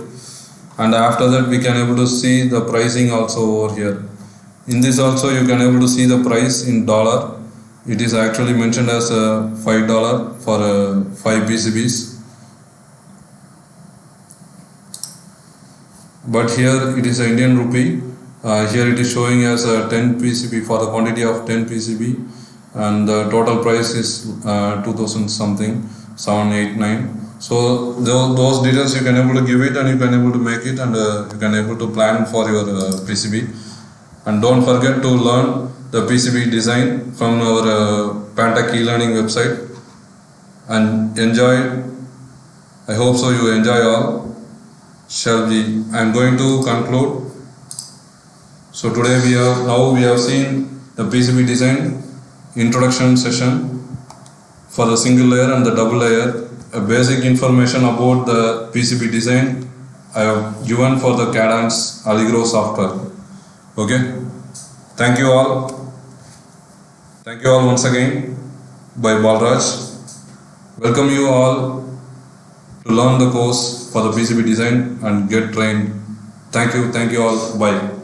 and after that we can able to see the pricing also over here. In this also you can able to see the price in dollar. It is actually mentioned as $5 for 5 PCBs, but here it is a Indian rupee. Here it is showing as 10 PCB for the quantity of 10 PCB, and the total price is 2000 something, 789. So those details you can able to give it, and you can able to make it, and you can able to plan for your PCB. And don't forget to learn the PCB design from our pantechelearning website, and enjoy it. I hope so you enjoy all. Shall we? I am going to conclude. So today we have seen the PCB design introduction session for the single layer and the double layer. A basic information about the PCB design I have given for the Cadence Allegro software. Okay. Thank you all. Thank you all once again by Balraj. Welcome you all to learn the course for the PCB design and get trained. Thank you all. Bye.